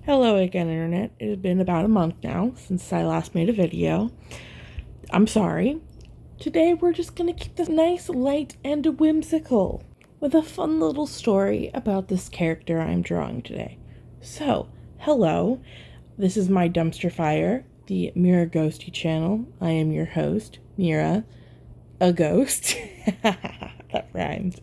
Hello again, Internet. It has been about a month now since I last made a video. I'm sorry. Today we're just gonna keep this nice, light, and whimsical with a fun little story about this character I'm drawing today. So, hello. This is my dumpster fire, the Mira Ghosty channel. I am your host, Mira, a ghost. That rhymed.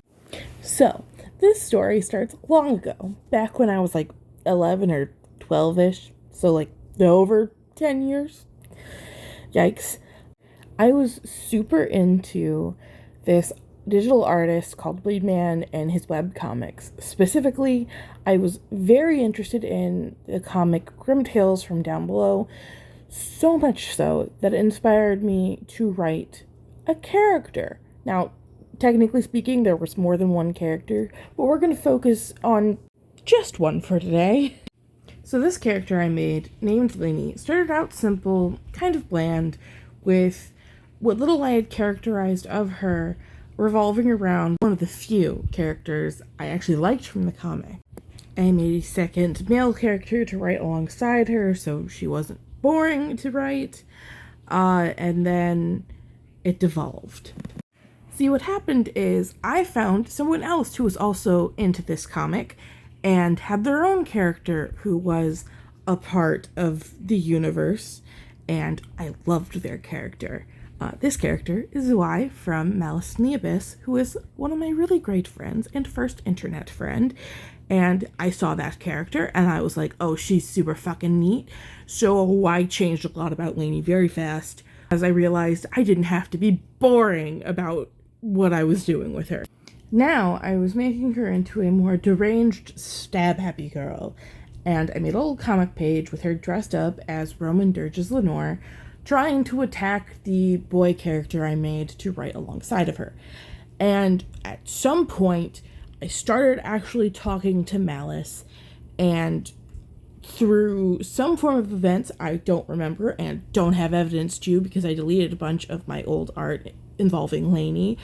So, this story starts long ago, back when I was like 11 or 12-ish, so like over 10 years. Yikes. I was super into this digital artist called Bleedman and his webcomics. Specifically, I was very interested in the comic Grim Tales from Down Below, so much so that it inspired me to write a character. Now, technically speaking, there was more than one character, but we're going to focus on just one for today. So this character I made, named Lainey, started out simple, kind of bland, with what little I had characterized of her revolving around one of the few characters I actually liked from the comic. I made a second male character to write alongside her, so she wasn't boring to write, and then it devolved. See, what happened is I found someone else who was also into this comic and had their own character who was a part of the universe, and I loved their character. This character is Zwei from Malice in the Abyss, who is one of my really great friends and first internet friend, and I saw that character and I was like, oh, she's super fucking neat. So I changed a lot about Lainey very fast as I realized I didn't have to be boring about what I was doing with her. Now, I was making her into a more deranged, stab-happy girl, and I made a little comic page with her dressed up as Roman Dirge's Lenore, trying to attack the boy character I made to write alongside of her. And at some point, I started actually talking to Malice, and through some form of events I don't remember and don't have evidence to because I deleted a bunch of my old art involving Lainey,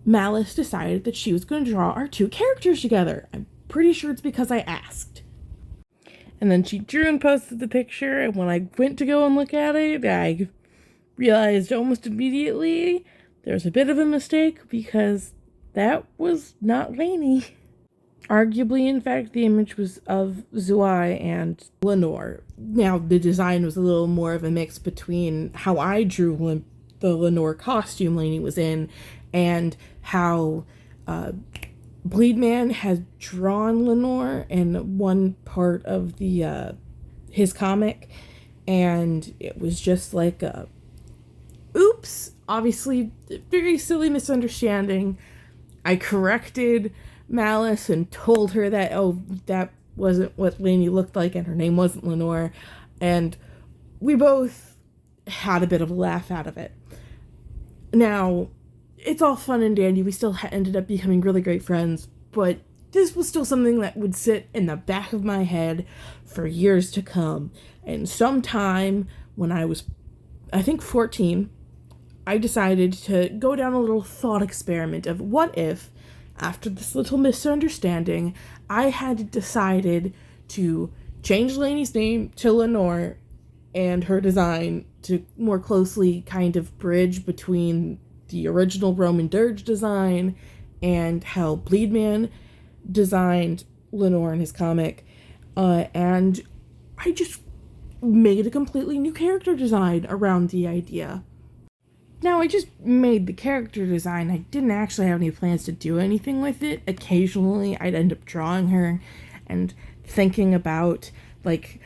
Malice decided that she was going to draw our two characters together. I'm pretty sure it's because I asked. And then she drew and posted the picture, and when I went to go and look at it, I realized almost immediately there was a bit of a mistake because that was not Lainey. Arguably, in fact, the image was of Zwei and Lenore. Now, the design was a little more of a mix between how I drew the Lenore costume Lainey was in and how Bleedman has drawn Lenore in one part of the his comic, and it was just like a oops, obviously very silly misunderstanding. I corrected Malice and told her that, oh, that wasn't what Lainey looked like and her name wasn't Lenore, and we both had a bit of a laugh out of it. Now, it's all fun and dandy. We still ended up becoming really great friends, but this was still something that would sit in the back of my head for years to come. And sometime when I was, I think, 14, I decided to go down a little thought experiment of what if, after this little misunderstanding, I had decided to change Lainey's name to Lenore and her design to more closely kind of bridge between the original Roman Dirge design and how Bleedman designed Lenore in his comic, and I just made a completely new character design around the idea. Now, I just made the character design. I didn't actually have any plans to do anything with it. Occasionally, I'd end up drawing her and thinking about, like,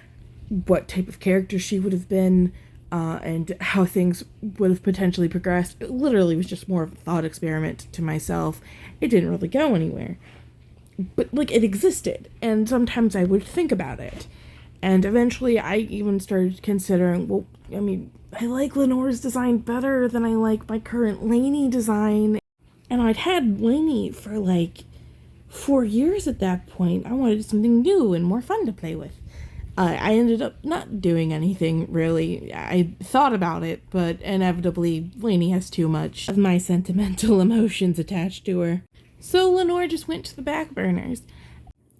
what type of character she would have been, and how things would have potentially progressed. It literally was just more of a thought experiment to myself. It didn't really go anywhere. But, like, it existed, and sometimes I would think about it. And eventually I even started considering, well, I mean, I like Lenore's design better than I like my current Lainey design. And I'd had Lainey for, like, 4 years at that point. I wanted something new and more fun to play with. I ended up not doing anything, really. I thought about it, but inevitably, Lainey has too much of my sentimental emotions attached to her. So Lenore just went to the back burners.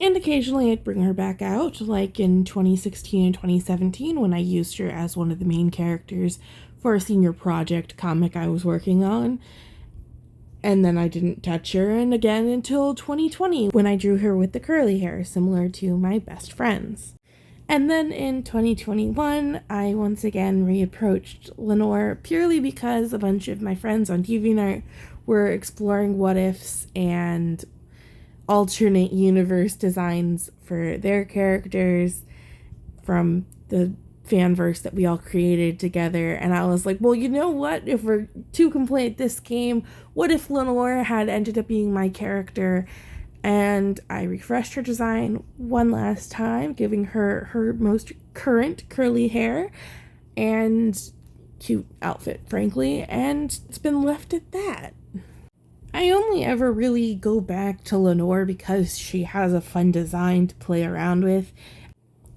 And occasionally I'd bring her back out, like in 2016 and 2017 when I used her as one of the main characters for a senior project comic I was working on. And then I didn't touch her and again until 2020 when I drew her with the curly hair, similar to my best friends. And then in 2021, I once again reapproached Lenore purely because a bunch of my friends on DeviantArt were exploring what ifs and alternate universe designs for their characters from the fanverse that we all created together. And I was like, well, you know what? If we're to complete this game, what if Lenore had ended up being my character? And I refreshed her design one last time, giving her her most current curly hair and cute outfit, frankly, and it's been left at that. I only ever really go back to Lenore because she has a fun design to play around with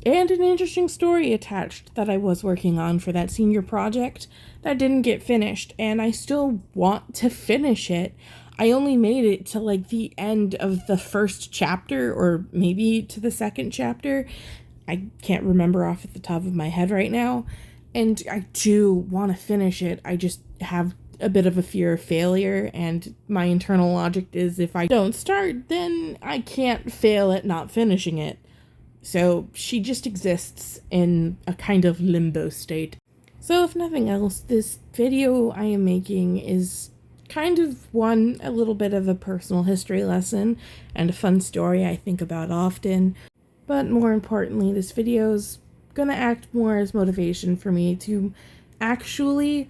and an interesting story attached that I was working on for that senior project that didn't get finished, and I still want to finish it. I only made it to like the end of the first chapter, or maybe to the second chapter. I can't remember off at the top of my head right now, and I do want to finish it. I just have a bit of a fear of failure, and my internal logic is if I don't start, then I can't fail at not finishing it. So she just exists in a kind of limbo state. So if nothing else, this video I am making is kind of a little bit of a personal history lesson and a fun story I think about often. But more importantly, this video's gonna act more as motivation for me to actually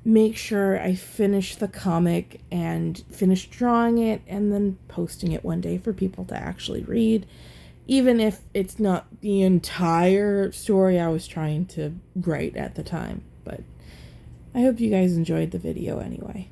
make sure I finish the comic and finish drawing it and then posting it one day for people to actually read, even if it's not the entire story I was trying to write at the time. But I hope you guys enjoyed the video anyway.